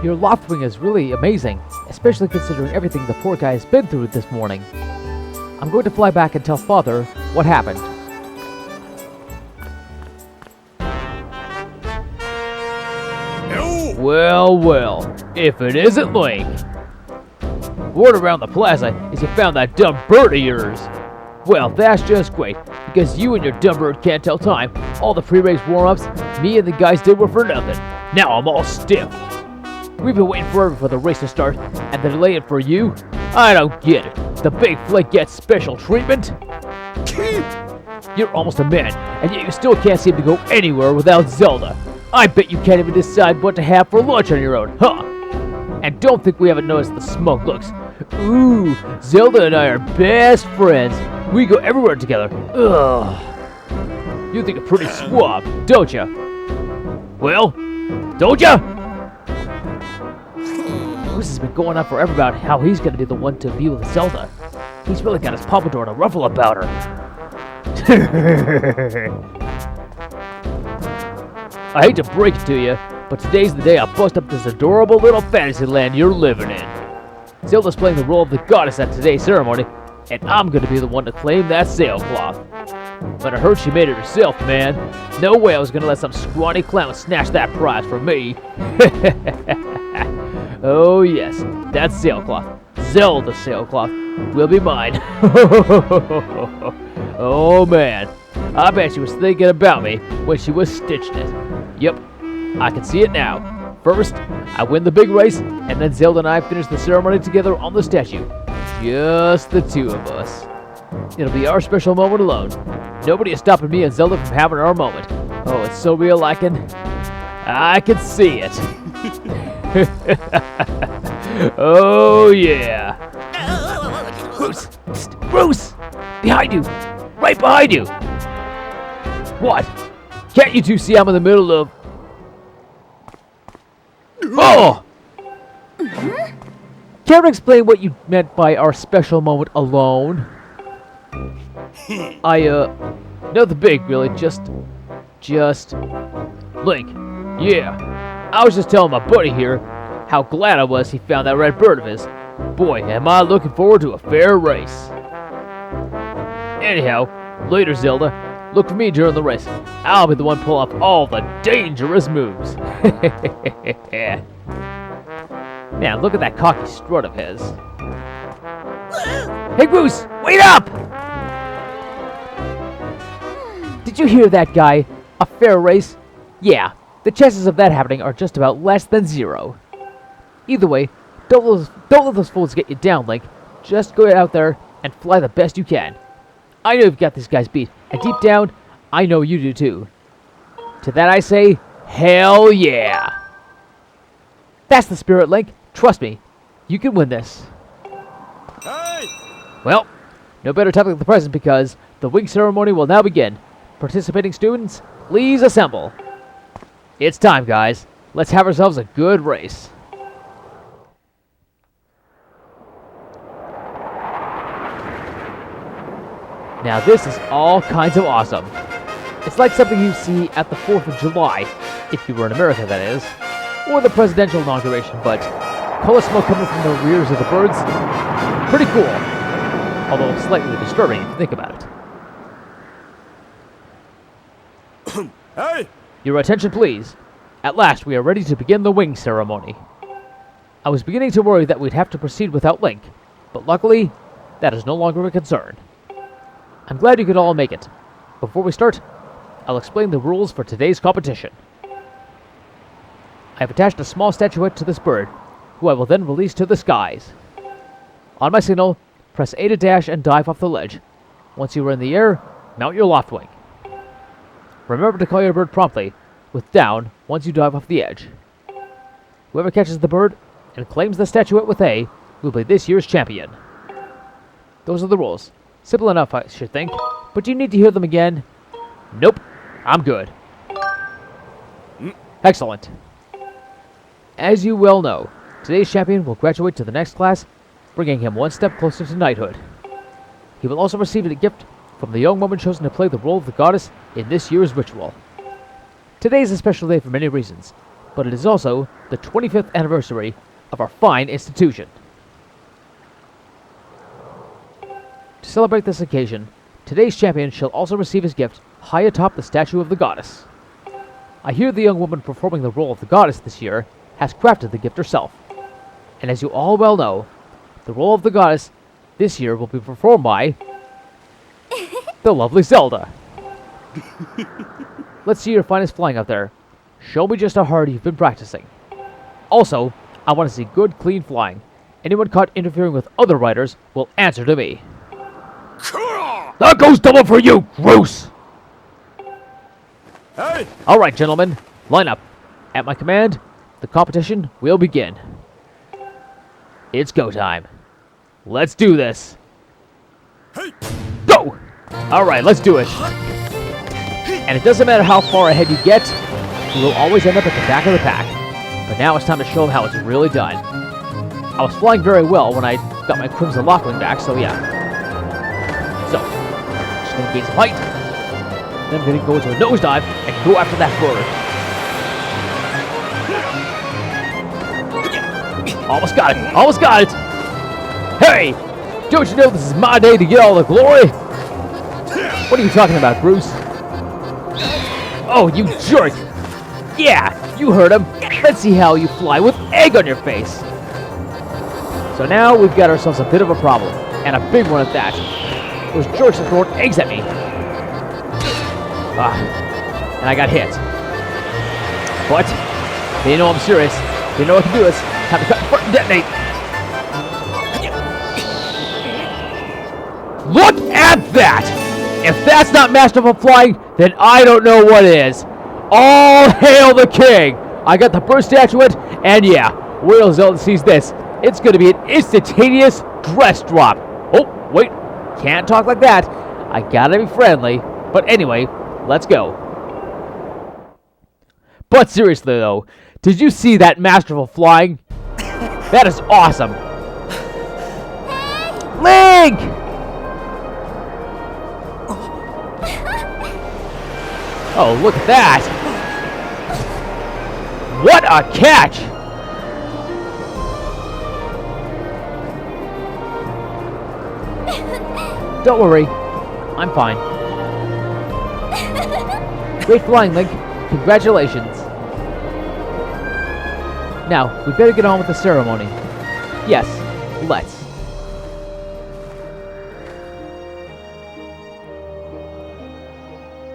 Your Loftwing is really amazing, especially considering everything the poor guy has been through this morning. I'm going to fly back and tell Father what happened. Well, well, if it isn't Link. Word around the plaza is you found that dumb bird of yours. Well, that's just great, because you and your dumb bird can't tell time. All the pre-race warm-ups me and the guys did were for nothing. Now I'm all stiff. We've been waiting forever for the race to start, and they're delaying for you? I don't get it. The big flake gets special treatment? You're almost a man, and yet you still can't seem to go anywhere without Zelda. I bet you can't even decide what to have for lunch on your own, huh? And don't think we haven't noticed the smoke looks. Ooh, Zelda and I are best friends. We go everywhere together. Ugh. You think you're pretty suave, don't ya? Well, don't ya? This has been going on forever about how he's gonna be the one to be with Zelda. He's really got his pompadour to ruffle about her. I hate to break it to you, but today's the day I bust up this adorable little fantasy land you're living in. Zelda's playing the role of the goddess at today's ceremony, and I'm gonna be the one to claim that sailcloth. But I heard she made it herself, man. No way I was gonna let some scrawny clown snatch that prize from me. Oh yes, that sailcloth, Zelda sailcloth, will be mine. Oh man, I bet she was thinking about me when she was stitching it. Yep, I can see it now. First, I win the big race, and then Zelda and I finish the ceremony together on the statue. Just the two of us. It'll be our special moment alone. Nobody is stopping me and Zelda from having our moment. Oh, it's so real I can see it. Oh yeah. Bruce! Bruce! Behind you! Right behind you! What? Can't you two see I'm in the middle of... Oh! Care to explain what you meant by our special moment alone? Nothing big, really. Just... Link. Yeah. I was just telling my buddy here how glad I was he found that red bird of his. Boy, am I looking forward to a fair race. Anyhow, later, Zelda. Look for me during the race. I'll be the one to pull off all the dangerous moves. Man, look at that cocky strut of his. Hey, Goose, wait up! Did you hear that, guy? A fair race? Yeah, the chances of that happening are just about less than 0. Either way, don't let those fools get you down, Link. Just go out there and fly the best you can. I know you've got these guys beat, and deep down, I know you do too. To that I say, hell yeah! That's the spirit, Link. Trust me, you can win this. Hey! Well, no better time than the present because the wing ceremony will now begin. Participating students, please assemble. It's time, guys. Let's have ourselves a good race. Now this is all kinds of awesome. It's like something you see at the 4th of July, if you were in America that is, or the presidential inauguration, but color smoke coming from the rears of the birds, pretty cool, although slightly disturbing if you think about it. Hey! Your attention please. At last we are ready to begin the wing ceremony. I was beginning to worry that we'd have to proceed without Link, but luckily, that is no longer a concern. I'm glad you could all make it. Before we start, I'll explain the rules for today's competition. I have attached a small statuette to this bird, who I will then release to the skies. On my signal, press A to dash and dive off the ledge. Once you are in the air, mount your Loftwing. Remember to call your bird promptly, with down once you dive off the edge. Whoever catches the bird and claims the statuette with A will be this year's champion. Those are the rules. Simple enough, I should think. But do you need to hear them again? Nope. I'm good. Excellent. As you well know, today's champion will graduate to the next class, bringing him one step closer to knighthood. He will also receive a gift from the young woman chosen to play the role of the goddess in this year's ritual. Today is a special day for many reasons, but it is also the 25th anniversary of our fine institution. To celebrate this occasion, today's champion shall also receive his gift high atop the statue of the goddess. I hear the young woman performing the role of the goddess this year has crafted the gift herself. And as you all well know, the role of the goddess this year will be performed by the lovely Zelda. Let's see your finest flying out there. Show me just how hard you've been practicing. Also, I want to see good, clean flying. Anyone caught interfering with other riders will answer to me. That goes double for you, Groose! Hey! Alright, gentlemen, line up. At my command, the competition will begin. It's go time. Let's do this. Hey! Go! Alright, let's do it. And it doesn't matter how far ahead you get, you will always end up at the back of the pack. But now it's time to show them how it's really done. I was flying very well when I got my Crimson Lockwing back, so yeah. So, just gonna gain some height. Then I'm gonna go into a nosedive and go after that bird. Almost got it! Almost got it! Hey! Don't you know this is my day to get all the glory? What are you talking about, Bruce? Oh, you jerk! Yeah, you heard him. Let's see how you fly with egg on your face. So now we've got ourselves a bit of a problem, and a big one at that. Those jerks are throwing eggs at me. And I got hit. But they know I'm serious. They know I can do this. Time to cut in front and detonate. Look at that! If that's not masterful flying, then I don't know what is. All hail the king! I got the bird statuette, and yeah, wait till Zelda sees this. It's gonna be an instantaneous dress drop. Oh, wait, can't talk like that. I gotta be friendly. But anyway, let's go. But seriously though, did you see that masterful flying? That is awesome. Link! Oh, look at that! What a catch! Don't worry, I'm fine. Great flying, Link. Congratulations. Now, we better get on with the ceremony. Yes, let's.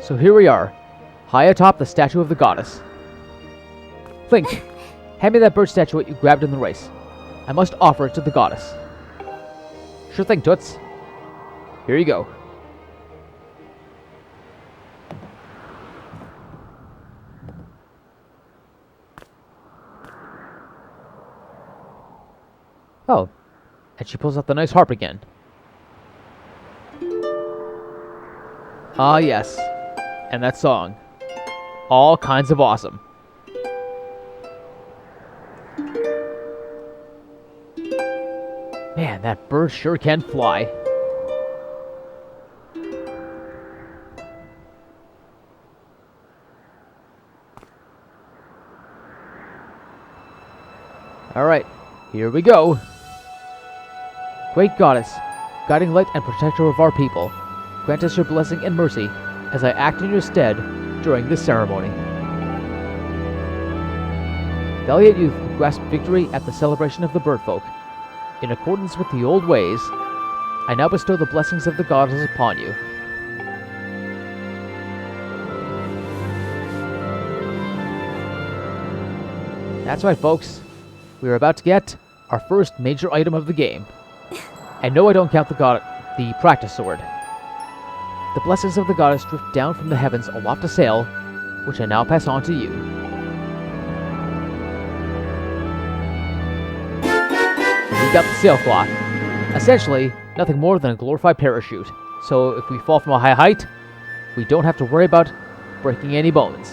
So here we are, high atop the statue of the goddess. Link, hand me that bird statuette you grabbed in the race. I must offer it to the goddess. Sure thing, Toots. Here you go. Oh, and she pulls out the nice harp again. Ah, yes. And that song. All kinds of awesome. Man, that bird sure can fly. Alright, here we go. Great goddess, guiding light and protector of our people, grant us your blessing and mercy as I act in your stead during this ceremony. Valiant youth who grasped victory at the celebration of the birdfolk, in accordance with the old ways, I now bestow the blessings of the goddess upon you. That's right, folks. We are about to get our first major item of the game. And no, I don't count the practice sword. The blessings of the goddess drift down from the heavens aloft a sail, which I now pass on to you. We got the sailcloth. Essentially, nothing more than a glorified parachute. So if we fall from a high height, we don't have to worry about breaking any bones.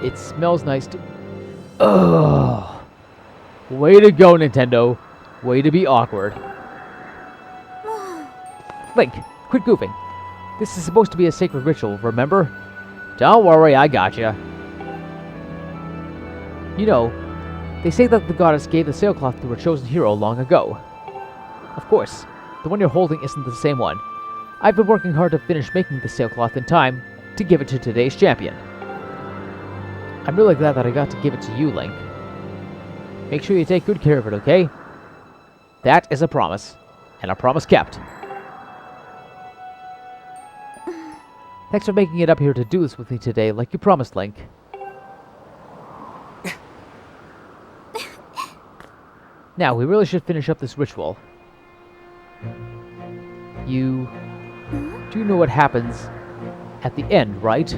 It smells nice too. Ugh. Way to go, Nintendo. Way to be awkward. Link, quit goofing. This is supposed to be a sacred ritual, remember? Don't worry, I gotcha. You know, they say that the goddess gave the sailcloth to her chosen hero long ago. Of course, the one you're holding isn't the same one. I've been working hard to finish making the sailcloth in time to give it to today's champion. I'm really glad that I got to give it to you, Link. Make sure you take good care of it, okay? That is a promise, and a promise kept. Thanks for making it up here to do this with me today, like you promised, Link. Now, we really should finish up this ritual. You do know what happens at the end, right?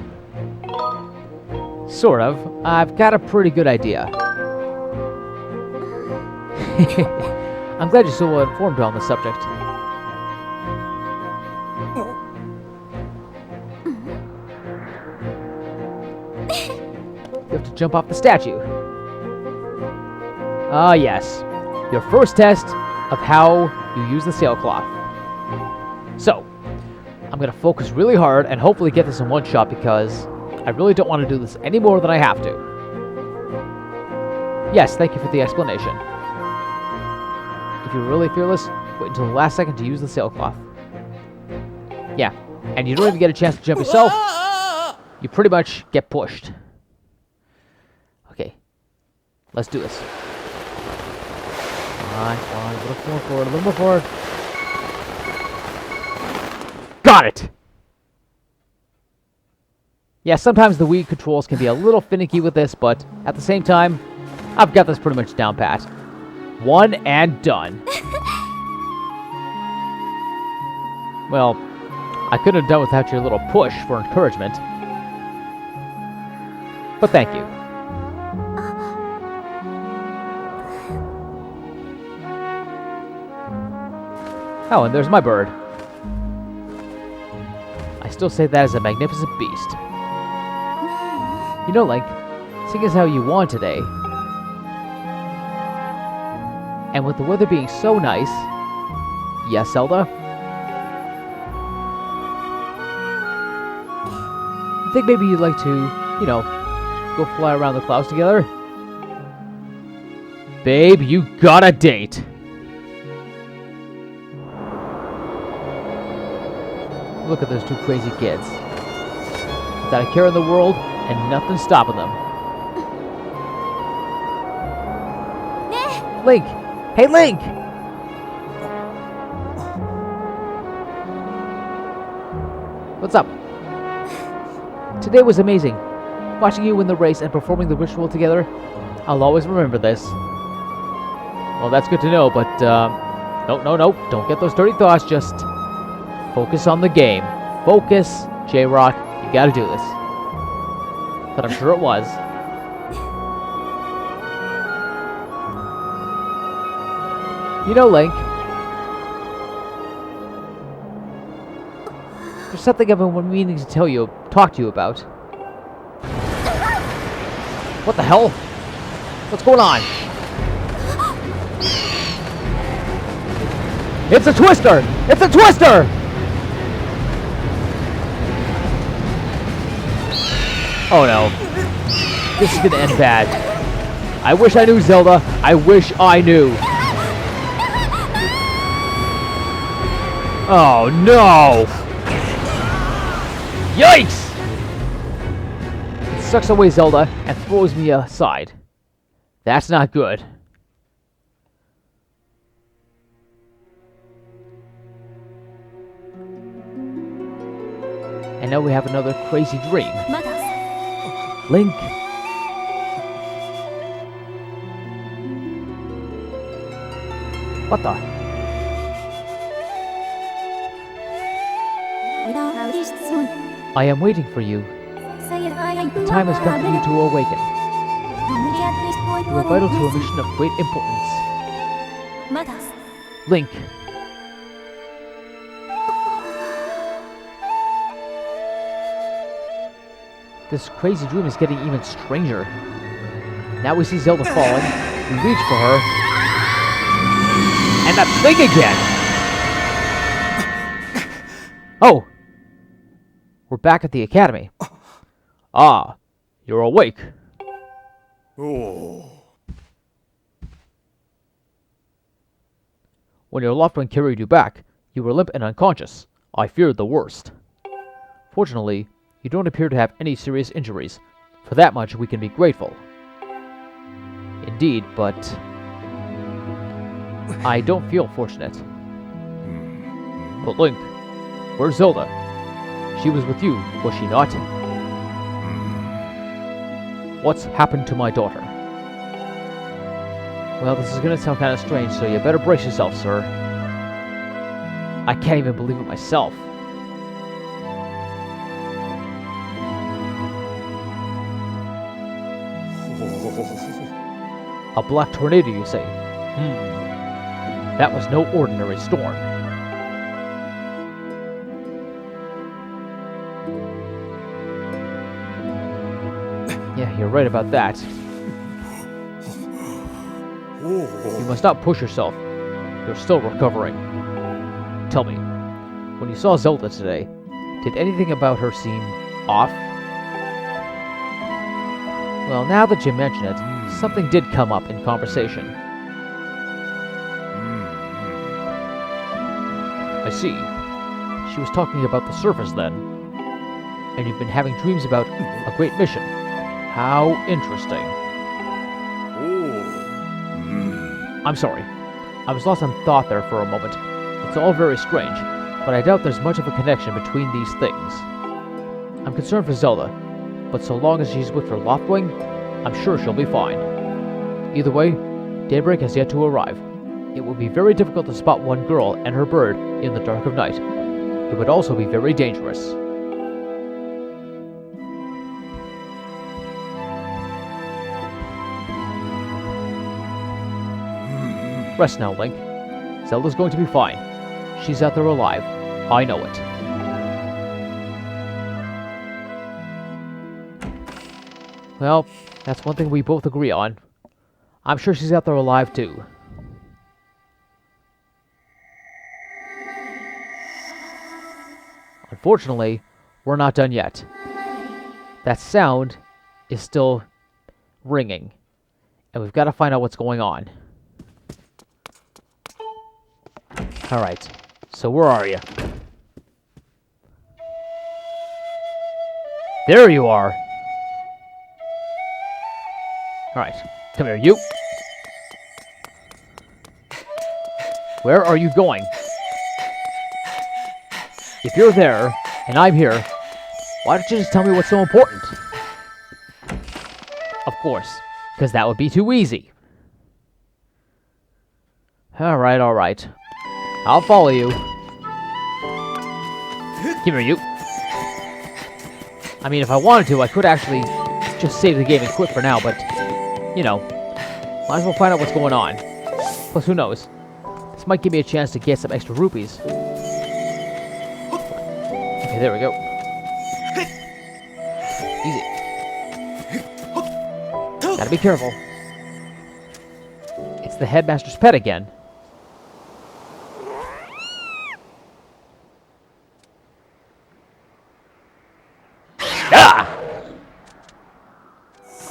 Sort of. I've got a pretty good idea. I'm glad you're so well informed on the subject. You have to jump off the statue. Ah, yes. Your first test of how you use the sailcloth. So, I'm going to focus really hard and hopefully get this in one shot because I really don't want to do this any more than I have to. Yes, thank you for the explanation. If you're really fearless, wait until the last second to use the sailcloth. Yeah, and you don't even get a chance to jump yourself. You pretty much get pushed. Okay, let's do this. Come on, a little more forward, a little more forward. Got it! Yeah, sometimes the Wii controls can be a little finicky with this, but at the same time, I've got this pretty much down pat. One and done. Well, I couldn't have done without your little push for encouragement. But thank you. Oh, and there's my bird. I still say that is a magnificent beast. You know, Link, seeing as how you won today, and with the weather being so nice, yes, Zelda? I think maybe you'd like to, you know, go fly around the clouds together? Babe, you got a date! Look at those two crazy kids. Without a care in the world, and nothing stopping them. Link! Hey, Link! What's up? Today was amazing. Watching you win the race and performing the ritual together, I'll always remember this. Well, that's good to know, but, no, don't get those dirty thoughts, just focus on the game. Focus, J-Rock, you gotta do this. But I'm sure it was. You know, Link, there's something I've been meaning to talk to you about. What the hell? What's going on? It's a twister! It's a twister! Oh no. This is gonna end bad. I wish I knew, Zelda. I wish I knew. Oh no! Yikes! It sucks away Zelda and throws me aside. That's not good. And now we have another crazy dream. Link. What the? I am waiting for you. The time has come for you to awaken. You are vital to a mission of great importance. Link. This crazy dream is getting even stranger. Now we see Zelda falling. We reach for her. And that thing again! Oh! We're back at the academy. Ah, you're awake. Oh. When your loved one carried you back, you were limp and unconscious. I feared the worst. Fortunately, you don't appear to have any serious injuries. For that much, we can be grateful. Indeed, but I don't feel fortunate. But Link, where's Zelda? She was with you, was she not? What's happened to my daughter? Well, this is gonna sound kind of strange, so you better brace yourself, sir. I can't even believe it myself. A black tornado, you say? That was no ordinary storm. Yeah, you're right about that. You must not push yourself. You're still recovering. Tell me, when you saw Zelda today, did anything about her seem off? Well, now that you mention it, something did come up in conversation. I see. She was talking about the surface then. And you've been having dreams about a great mission. How interesting. I'm sorry. I was lost in thought there for a moment. It's all very strange, but I doubt there's much of a connection between these things. I'm concerned for Zelda, but so long as she's with her Loftwing, I'm sure she'll be fine. Either way, daybreak has yet to arrive. It would be very difficult to spot one girl and her bird in the dark of night. It would also be very dangerous. Rest now, Link. Zelda's going to be fine. She's out there alive. I know it. Well, that's one thing we both agree on. I'm sure she's out there alive, too. Unfortunately, we're not done yet. That sound is still ringing, and we've got to find out what's going on. Alright, so where are you? There you are! Alright, come here, you! Where are you going? If you're there, and I'm here, why don't you just tell me what's so important? Of course, because that would be too easy. Alright. I'll follow you. Come here, you. I mean, if I wanted to, I could actually just save the game and quit for now, but, you know, might as well find out what's going on. Plus, who knows? This might give me a chance to get some extra rupees. Okay, there we go. Easy. Gotta be careful. It's the headmaster's pet again.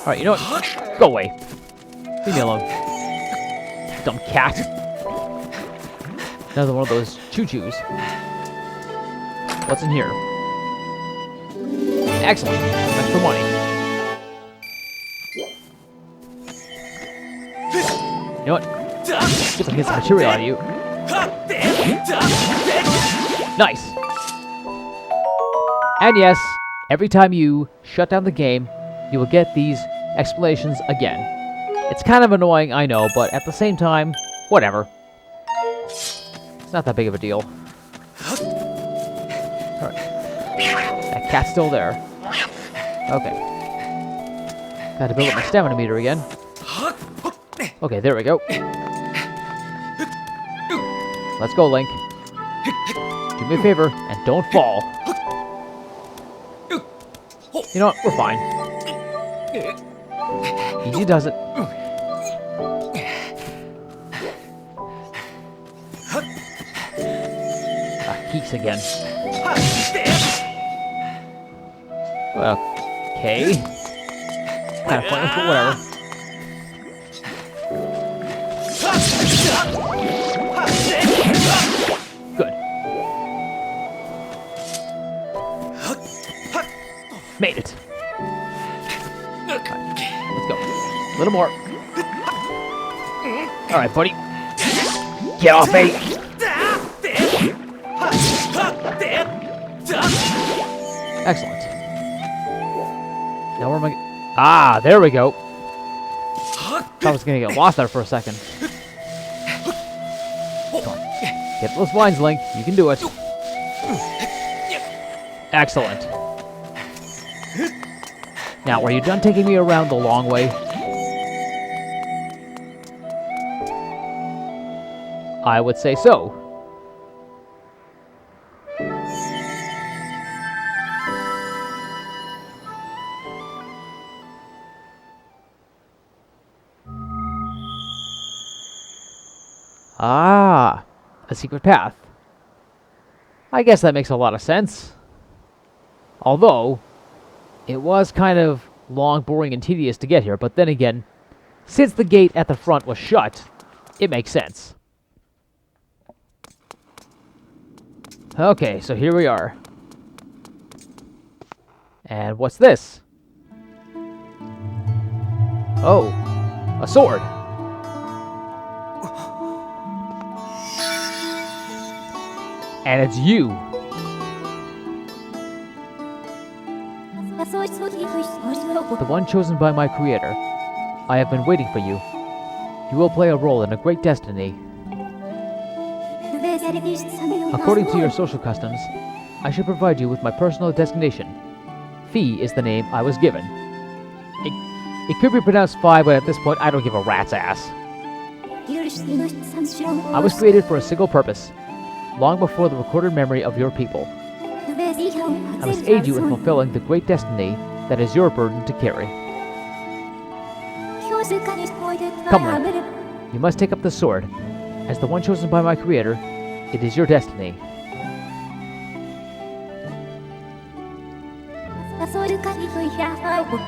Alright, you know what? Go away. Leave me alone. Dumb cat. Another one of those choo-choos. What's in here? Excellent. Extra money. You know what? Get some hits of material out of you. Nice. And yes, every time you shut down the game, you will get these explanations again. It's kind of annoying, I know, but at the same time, whatever. It's not that big of a deal. Alright. That cat's still there. Okay. Gotta build up my stamina meter again. Okay, there we go. Let's go, Link. Do me a favor, and don't fall. You know what? We're fine. Easy does it. Geeks again. Well, Okay. Kind of pointless, but whatever. Good. Made it. Right, let's go. A little more. Alright, buddy. Get off me! Excellent. Now where am I? Ah, there we go. Thought I was gonna get lost there for a second. Come on. Get those lines, Link. You can do it. Excellent. Now, are you done taking me around the long way? I would say so. Ah, a secret path. I guess that makes a lot of sense. Although, it was kind of long, boring, and tedious to get here, but then again, since the gate at the front was shut, it makes sense. Okay, so here we are. And what's this? Oh, a sword. And it's you. The one chosen by my creator. I have been waiting for you. You will play a role in a great destiny. According to your social customs, I should provide you with my personal designation. Fee is the name I was given. It could be pronounced Phi, but at this point I don't give a rat's ass. I was created for a single purpose, long before the recorded memory of your people. I must aid you in fulfilling the great destiny that is your burden to carry. Come, Link. You must take up the sword. As the one chosen by my creator, it is your destiny.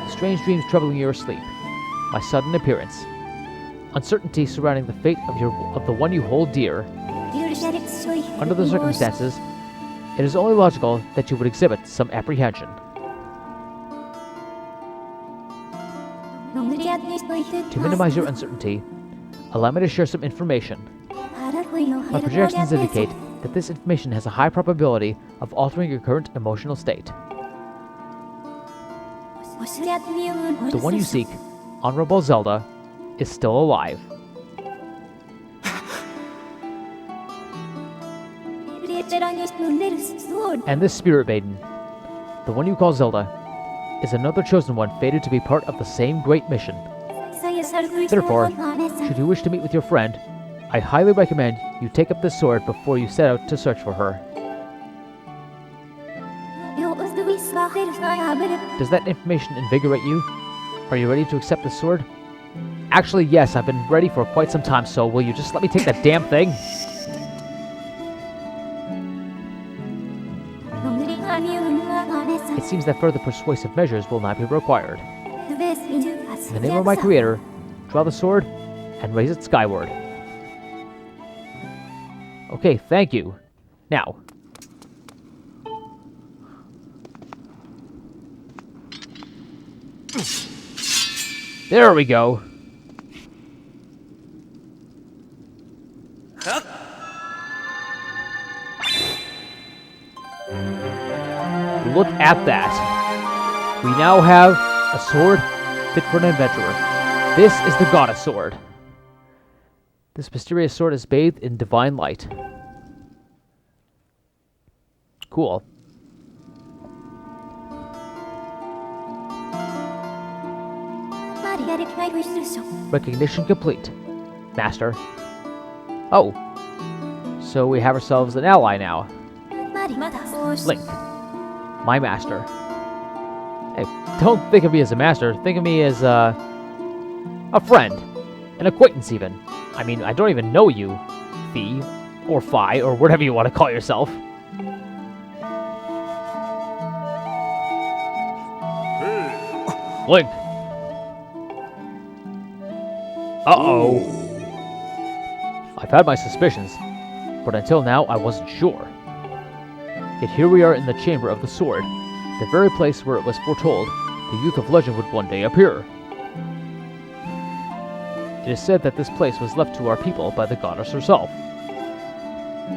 Strange dreams troubling your sleep. My sudden appearance. Uncertainty surrounding the fate of the one you hold dear. Under the circumstances, it is only logical that you would exhibit some apprehension. To minimize your uncertainty, allow me to share some information. My projections indicate that this information has a high probability of altering your current emotional state. The one you seek, Honorable Zelda, is still alive. And this Spirit Maiden, the one you call Zelda, is another chosen one fated to be part of the same great mission. Therefore, should you wish to meet with your friend, I highly recommend you take up this sword before you set out to search for her. Does that information invigorate you? Are you ready to accept the sword? Actually, yes, I've been ready for quite some time, so will you just let me take that damn thing? It seems that further persuasive measures will not be required. In the name of my creator, draw the sword and raise it skyward. Okay, thank you. Now. There we go. Look at that. We now have a sword fit for an adventurer. This is the goddess sword. This mysterious sword is bathed in divine light. Cool. Recognition complete. Master. Oh. So we have ourselves an ally now. Link. My master. Hey, don't think of me as a master. Think of me as a friend. An acquaintance, even. I mean, I don't even know you, Fee, or Phi, or whatever you want to call yourself. Link! Uh-oh. I've had my suspicions, but until now I wasn't sure. Yet here we are in the Chamber of the Sword, the very place where it was foretold the youth of legend would one day appear. It is said that this place was left to our people by the goddess herself.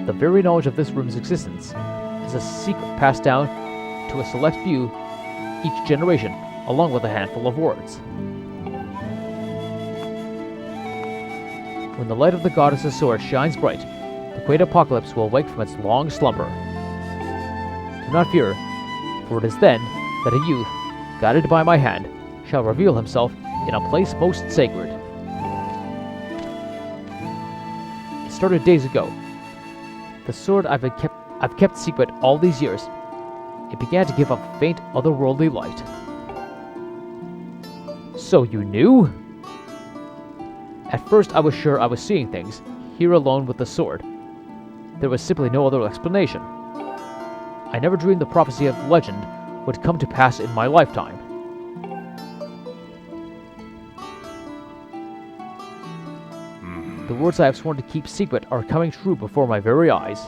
The very knowledge of this room's existence is a secret passed down to a select few each generation, along with a handful of words. When the light of the goddess's sword shines bright, the great apocalypse will wake from its long slumber. Do not fear, for it is then that a youth, guided by my hand, shall reveal himself in a place most sacred. It started days ago. The sword I've kept secret all these years. It began to give off faint otherworldly light. So you knew? At first I was sure I was seeing things, here alone with the sword. There was simply no other explanation. I never dreamed the prophecy of legend would come to pass in my lifetime. The words I have sworn to keep secret are coming true before my very eyes.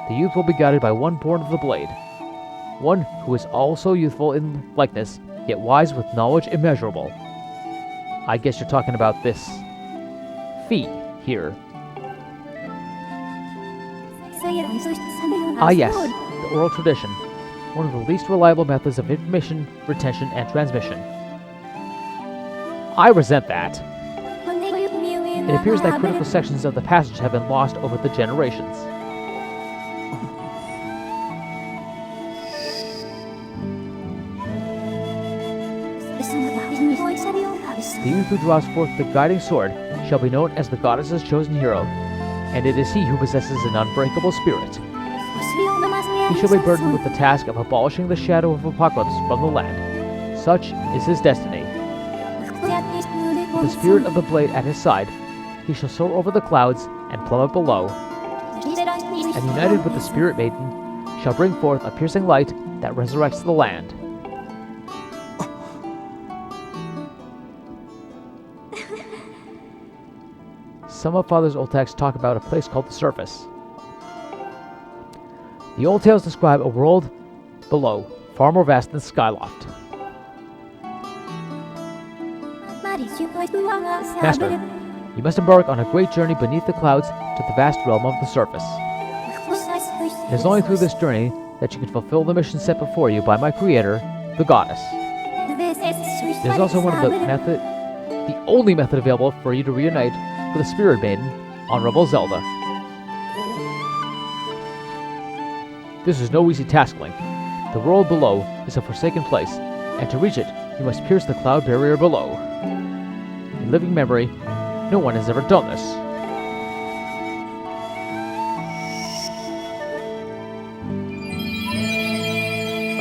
The youth will be guided by one born of the blade, one who is also youthful in likeness, yet wise with knowledge immeasurable. I guess you're talking about this Fee here. Ah yes, the oral tradition, one of the least reliable methods of information retention and transmission. I resent that. It appears that critical sections of the passage have been lost over the generations. The youth who draws forth the guiding sword shall be known as the goddess's chosen hero, and it is he who possesses an unbreakable spirit. He shall be burdened with the task of abolishing the shadow of apocalypse from the land. Such is his destiny. With the spirit of the blade at his side, he shall soar over the clouds and plummet below, and united with the spirit maiden, shall bring forth a piercing light that resurrects the land. Some of Father's old texts talk about a place called the Surface. The old tales describe a world below, far more vast than Skyloft. Master, you must embark on a great journey beneath the clouds to the vast realm of the Surface. It is only through this journey that you can fulfill the mission set before you by my creator, the goddess. It is also the only method available for you to reunite with the Spirit Maiden, Honorable Zelda. This is no easy task, Link. The world below is a forsaken place, and to reach it, you must pierce the cloud barrier below. In living memory, no one has ever done this.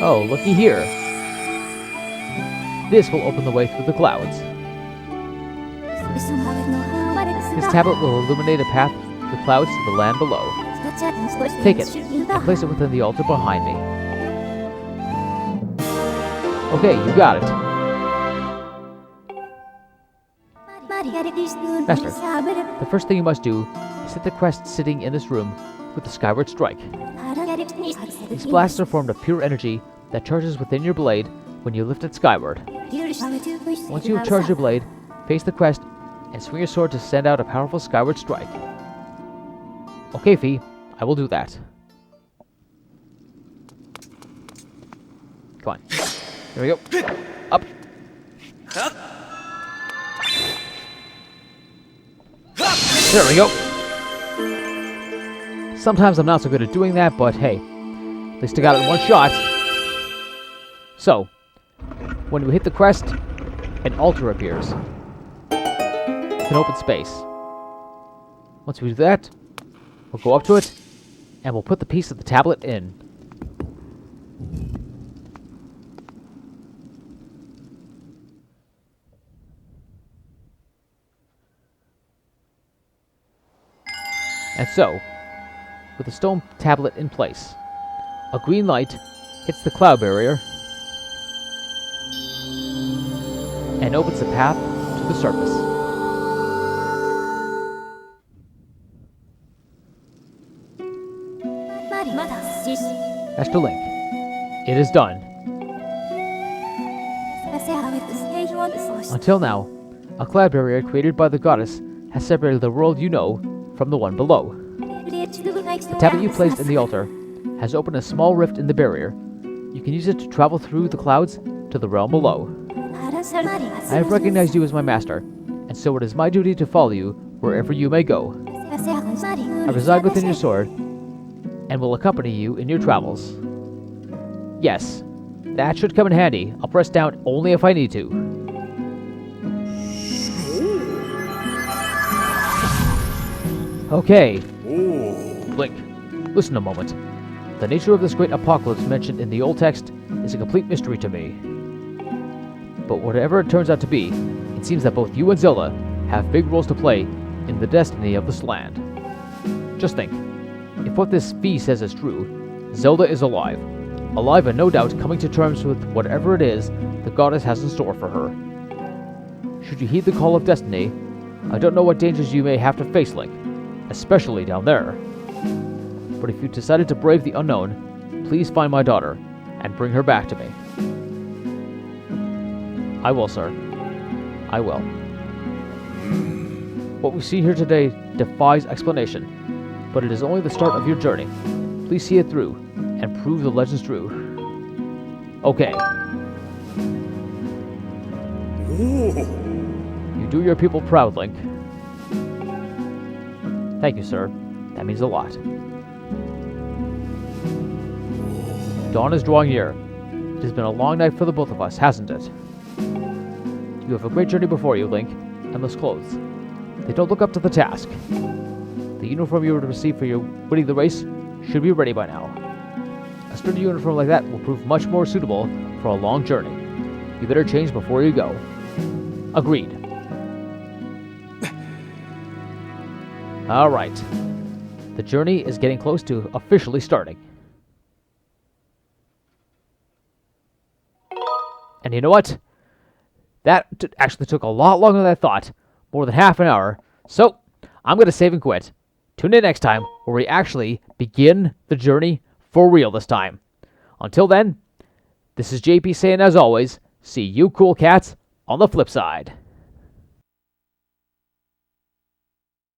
Oh, looky here. This will open the way through the clouds. This tablet will illuminate a path through the clouds to the land below. Take it, and place it within the altar behind me. Okay, you got it. Master, the first thing you must do is hit the crest sitting in this room with the Skyward Strike. These blasts are formed of pure energy that charges within your blade when you lift it skyward. Once you have charged your blade, face the crest and swing your sword to send out a powerful Skyward Strike. Okay, Fee, I will do that. Come on. Here we go. Up. There we go. Sometimes I'm not so good at doing that, but hey, at least I got it in one shot. So, when we hit the crest, an altar appears. It's an open space. Once we do that, we'll go up to it, and we'll put the piece of the tablet in. And so, with the stone tablet in place, a green light hits the cloud barrier and opens the path to the surface. Master Link, it is done. Until now, a cloud barrier created by the goddess has separated the world you know from the one below. The tablet you placed in the altar has opened a small rift in the barrier. You can use it to travel through the clouds to the realm below. I have recognized you as my master, and so it is my duty to follow you wherever you may go. I reside within your sword, and will accompany you in your travels. Yes, that should come in handy. I'll press down only if I need to. Okay. Link, listen a moment. The nature of this great apocalypse mentioned in the old text is a complete mystery to me. But whatever it turns out to be, it seems that both you and Zelda have big roles to play in the destiny of this land. Just think, if what this fee says is true, Zelda is alive. Alive and no doubt coming to terms with whatever it is the goddess has in store for her. Should you heed the call of destiny, I don't know what dangers you may have to face, Link, especially down there. But if you decided to brave the unknown, please find my daughter and bring her back to me. I will, sir. I will. What we see here today defies explanation, but it is only the start of your journey. Please see it through and prove the legends true. Okay. You do your people proud, Link. Thank you, sir. That means a lot. Dawn is drawing near. It has been a long night for the both of us, hasn't it? You have a great journey before you, Link, and those clothes. They don't look up to the task. The uniform you were to receive for your winning the race should be ready by now. A sturdy uniform like that will prove much more suitable for a long journey. You better change before you go. Agreed. Alright. The journey is getting close to officially starting. And you know what? That actually took a lot longer than I thought. More than half an hour. So, I'm going to save and quit. Tune in next time, where we actually begin the journey for real this time. Until then, this is JP saying, as always, see you cool cats on the flip side.